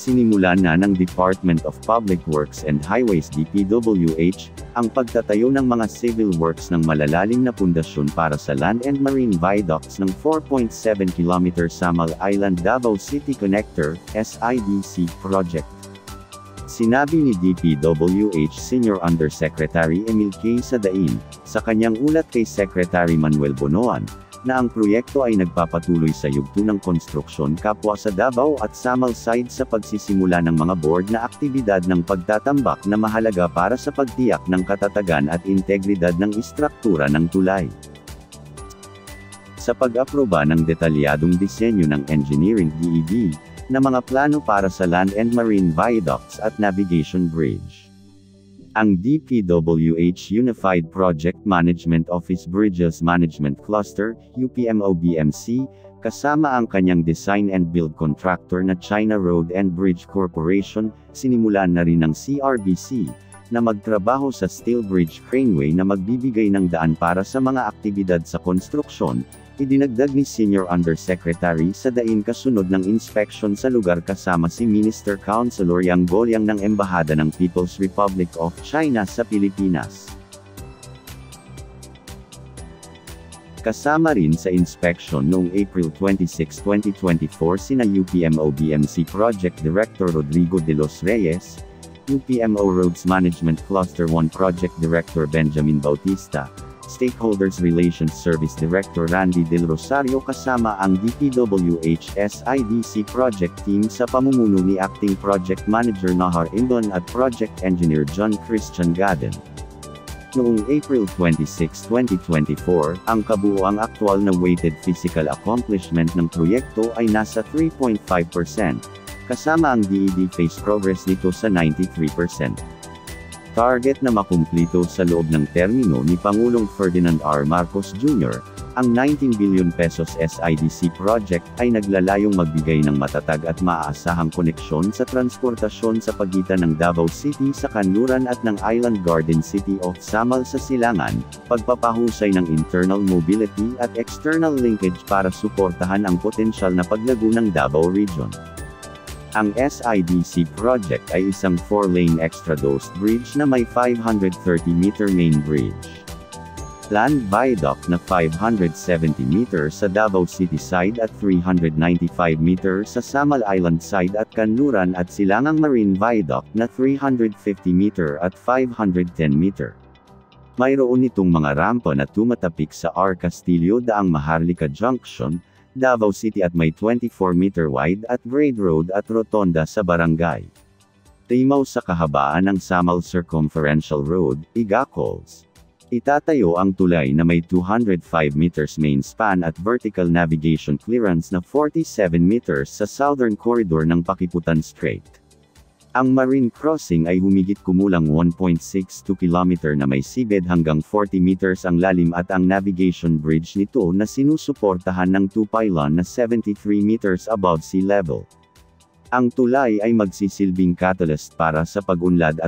Sinimulan na ng Department of Public Works and Highways DPWH, ang pagtatayo ng mga civil works ng malalalim na pundasyon para sa land and marine viaducts ng 4.7 km Samal Island Davao City Connector, SIDC project. Sinabi ni DPWH Senior Undersecretary Emil K. Sadain, sa kanyang ulat kay Secretary Manuel Bonoan, na ang proyekto ay nagpapatuloy sa yugto ng konstruksyon kapwa sa Davao at Samal side sa pagsisimula ng mga board na aktibidad ng pagtatambak na mahalaga para sa pagtiyak ng katatagan at integridad ng istruktura ng tulay. Sa pag-aproba ng detalyadong disenyo ng Engineering DED, na mga plano para sa land and marine viaducts at navigation bridge. Ang DPWH Unified Project Management Office Bridges Management Cluster, UPMO-BMC, kasama ang kanyang design and build contractor na China Road and Bridge Corporation, sinimulan na rin ng CRBC, na magtrabaho sa steel bridge craneway na magbibigay ng daan para sa mga aktibidad sa konstruksyon, idinagdag ni Senior Undersecretary Sadain kasunod ng inspection sa lugar kasama si Minister Councilor Yang Goliang ng Embahada ng People's Republic of China sa Pilipinas. Kasama rin sa inspection noong April 26, 2024 sina UPMO-BMC Project Director Rodrigo de los Reyes, UPMO Roads Management Cluster 1 Project Director Benjamin Bautista, Stakeholders Relations Service Director Randy Del Rosario kasama ang DPWH SIDC Project Team sa pamumuno ni Acting Project Manager Nahar Imbon at Project Engineer John Christian Gaden. Noong April 26, 2024, ang kabuoang aktual na weighted physical accomplishment ng proyekto ay nasa 3.5%, kasama ang DED phase progress nito sa 93%. Target na makumplito sa loob ng termino ni Pangulong Ferdinand R. Marcos Jr., ang 19 billion pesos SIDC project ay naglalayong magbigay ng matatag at maaasahang koneksyon sa transportasyon sa pagitan ng Davao City sa kanluran at ng Island Garden City of Samal sa Silangan, pagpapahusay ng internal mobility at external linkage para suportahan ang potensyal na paglago ng Davao Region. Ang SIDC project ay isang 4-lane extra-dosed bridge na may 530-meter main bridge. Planned viaduct na 570 meters sa Davao City side at 395 meters sa Samal Island side at Kanluran at Silangang Marine Viaduct na 350 meter at 510 meter. Mayroon itong mga rampa na tumatapik sa R. Castillo daang Maharlika Junction, Davao City at may 24-meter wide at grade road at rotonda sa barangay Timaw sa kahabaan ng Samal Circumferential Road, Igacols. Itatayo ang tulay na may 205 meters main span at vertical navigation clearance na 47 meters sa southern corridor ng Pakiputan Strait. Ang marine crossing ay humigit kumulang 1.62 km na may seabed hanggang 40 meters ang lalim at ang navigation bridge nito na sinusuportahan ng 2 pylon na 73 meters above sea level. Ang tulay ay magsisilbing catalyst para sa pag-unlad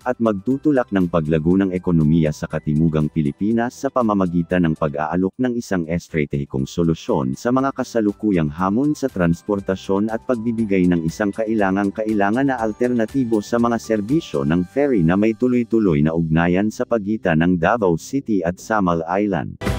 at magtutulak ng paglago ng ekonomiya sa Katimugang Pilipinas sa pamamagitan ng pag-aalok ng isang estratehikong solusyon sa mga kasalukuyang hamon sa transportasyon at pagbibigay ng isang kailangan na alternatibo sa mga serbisyo ng ferry na may tuloy-tuloy na ugnayan sa pagitan ng Davao City at Samal Island.